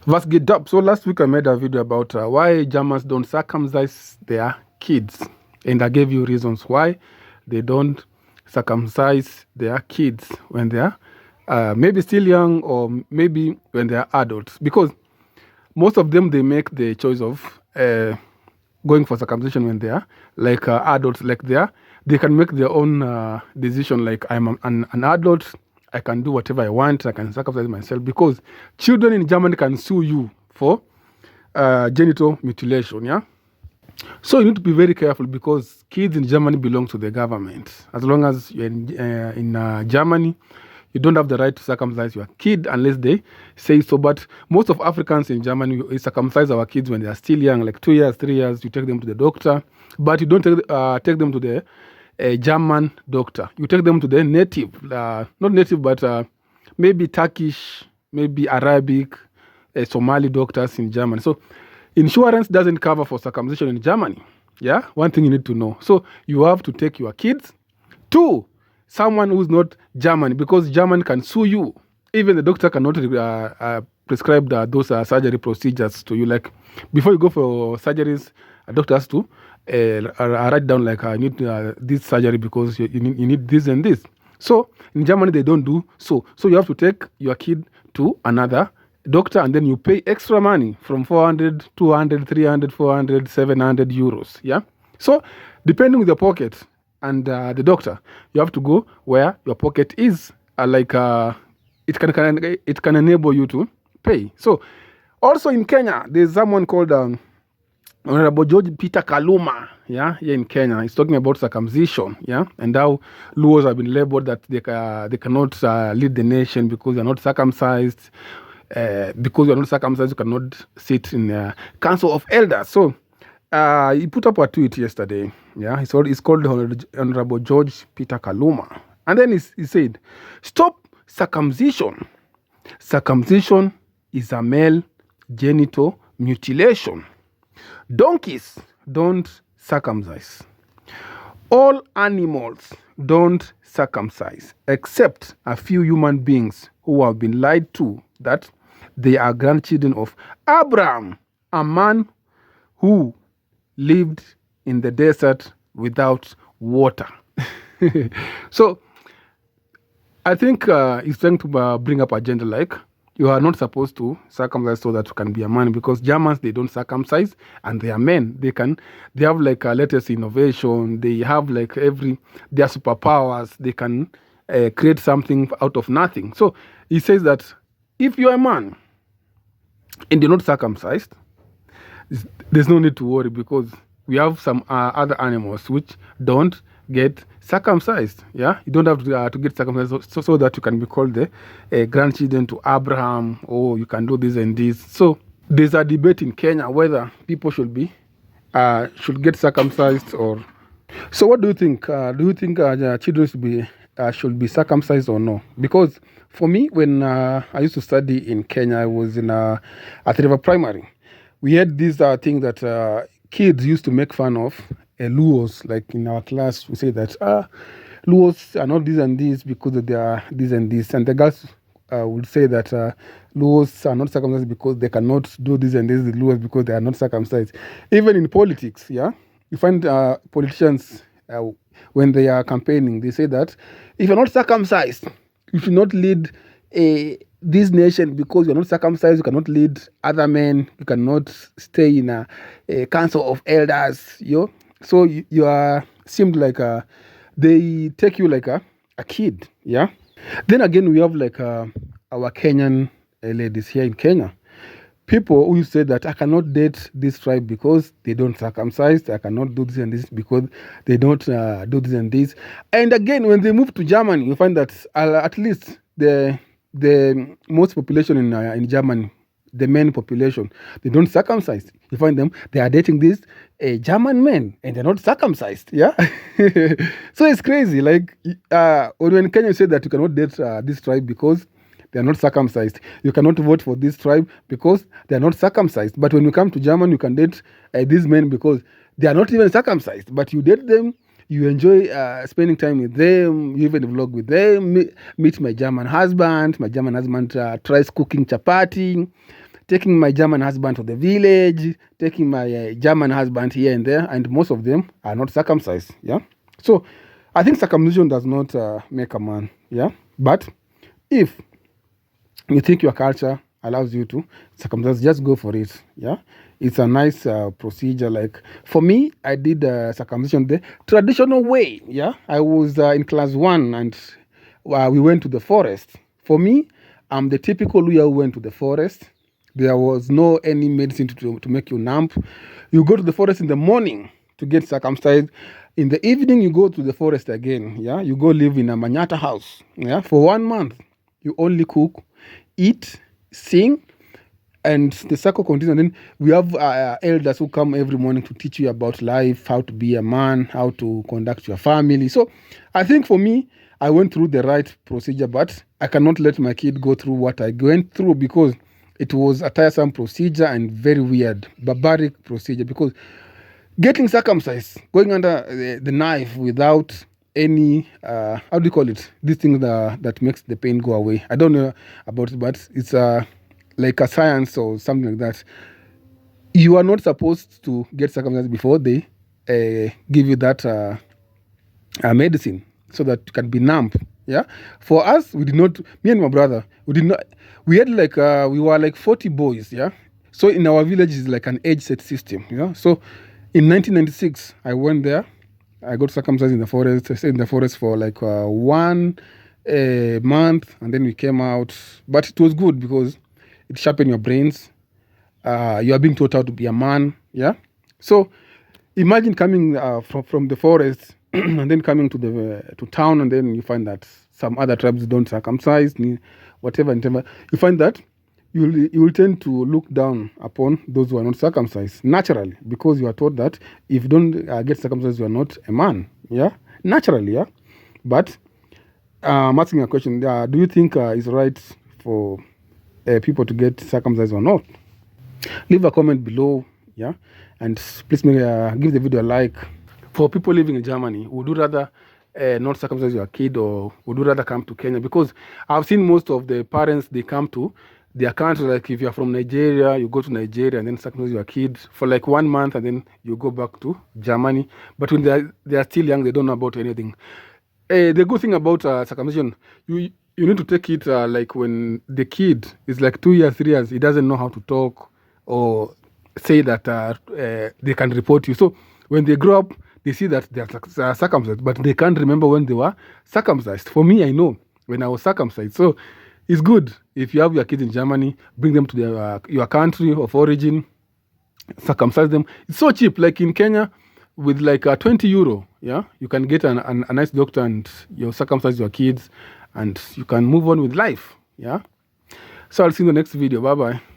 Was geht up? So last week I made a video about why Germans don't circumcise their kids, and I gave you reasons why they don't circumcise their kids when they are maybe still young or maybe when they are adults, because most of them, they make the choice of going for circumcision when they are like adults, like they can make their own decision, like I'm an adult, I can do whatever I want, I can circumcise myself, because children in Germany can sue you for genital mutilation. Yeah, so you need to be very careful, because kids in Germany belong to the government. As long as you're in Germany, you don't have the right to circumcise your kid unless they say so. But most of Africans in Germany, we circumcise our kids when they are still young, like 2 years, 3 years. You take them to the doctor, but you don't take them to the German doctor. You take them to the native, not native, but maybe Turkish, maybe Arabic, Somali doctors in Germany. So insurance doesn't cover for circumcision in Germany. Yeah, one thing you need to know. So you have to take your kids to someone who's not German, because German can sue you. Even the doctor cannot prescribe those surgery procedures to you. Like before you go for surgeries, a doctor has to write down like I need this surgery because you need this and this. So in Germany they don't do so. So you have to take your kid to another doctor, and then you pay extra money from 400, 200, 300, 400, 700 euros. Yeah. So depending on the pocket and the doctor, you have to go where your pocket is. It can enable you to pay. So also in Kenya, there's someone called Honorable George Peter Kaluma, yeah, here in Kenya. He's talking about circumcision, yeah, and how Luos have been labeled that they cannot lead the nation because they're not circumcised. Because you're not circumcised, you cannot sit in the Council of Elders. So he put up a tweet yesterday. Yeah, it's called Honorable George Peter Kaluma. And then he said, "Stop circumcision. Circumcision is a male genital mutilation. Donkeys don't circumcise. All animals don't circumcise, except a few human beings who have been lied to that they are grandchildren of Abraham, a man who lived in the desert without water." So I think he's trying to bring up a gender, like you are not supposed to circumcise so that you can be a man, because Germans, they don't circumcise and they are men. They have like a latest innovation. They have like their superpowers. They can create something out of nothing. So he says that if you're a man and you're not circumcised, there's no need to worry, because we have some other animals which don't get circumcised. Yeah, you don't have to get circumcised so that you can be called the grandchildren to Abraham, or you can do this and this. So there's a debate in Kenya whether people should get circumcised or. So what do you think? Do you think children should be circumcised or no? Because for me, when I used to study in Kenya, I was in at River Primary. We had this thing that kids used to make fun of Luos. Like in our class, we say that Luos are not this and this because they are this and this. And the girls would say that Luos are not circumcised because they cannot do this and this. The Luos because they are not circumcised. Even in politics, yeah, you find politicians when they are campaigning, they say that if you're not circumcised, you should not lead this nation, because you're not circumcised. You cannot lead other men. You cannot stay in a council of elders. So you are seemed like they take you like a kid. Yeah. Then again, we have like our Kenyan ladies here in Kenya. People who say that I cannot date this tribe because they don't circumcise. I cannot do this and this because they don't do this and this. And again, when they move to Germany, you find that at least the most population in Germany, the men population, they don't circumcise. You find them, they are dating these German men and they're not circumcised. Yeah. So it's crazy. Like when Kenya say that you cannot date this tribe because they are not circumcised. You cannot vote for this tribe because they are not circumcised. But when you come to Germany, you can date these men because they are not even circumcised. But you date them, you enjoy spending time with them, you even vlog with them, meet my German husband. My German husband tries cooking chapati, taking my German husband to the village, taking my German husband here and there, and most of them are not circumcised. Yeah. So I think circumcision does not make a man. Yeah. But if you think your culture allows you to circumcise, just go for it. Yeah. It's a nice procedure. Like for me, I did circumcision the traditional way. Yeah. I was in class 1 and we went to the forest. For me, I'm the typical Luo who went to the forest. There was no any medicine to make you numb. You go to the forest in the morning to get circumcised. In the evening, you go to the forest again. Yeah, you go live in a Manyata house. Yeah, for 1 month, you only cook, eat, sing, and the circle continues. And then we have elders who come every morning to teach you about life, how to be a man, how to conduct your family. So I think for me, I went through the right procedure, but I cannot let my kid go through what I went through because it was a tiresome procedure and very weird, barbaric procedure. Because getting circumcised, going under the knife without any, how do you call it? This thing that makes the pain go away. I don't know about it, but it's like a science or something like that. You are not supposed to get circumcised before they give you that medicine so that you can be numb. Yeah. For us, we did not, me and my brother, we did not, we had like, we were like 40 boys. Yeah. So in our village is like an age set system. Yeah. So in 1996, I went there. I got circumcised in the forest. I stayed in the forest for like 1 month, and then we came out. But it was good because it sharpened your brains. You are being taught how to be a man. Yeah. So imagine coming from the forest and then coming to town, and then you find that some other tribes don't circumcise, whatever and whatever. You find that you will tend to look down upon those who are not circumcised naturally, because you are taught that if you don't get circumcised, you are not a man. Yeah, naturally. Yeah, but I'm asking a question. Do you think it's right for people to get circumcised or not? Leave a comment below. Yeah, and please give the video a like. For people living in Germany, would you rather not circumcise your kid, or would you rather come to Kenya? Because I've seen most of the parents, they come to their country. Like if you're from Nigeria, you go to Nigeria and then circumcise your kid for like 1 month, and then you go back to Germany. But when they are still young, they don't know about anything. The good thing about circumcision, you need to take it like when the kid is like 2 years, 3 years, he doesn't know how to talk or say that they can report you. So when they grow up, they see that they are circumcised, but they can't remember when they were circumcised. For me, I know when I was circumcised. So it's good if you have your kids in Germany, bring them to your country of origin, circumcise them. It's so cheap. Like in Kenya, with like 20 euro, yeah, you can get a nice doctor and you circumcise your kids, and you can move on with life. Yeah. So I'll see you in the next video. Bye bye.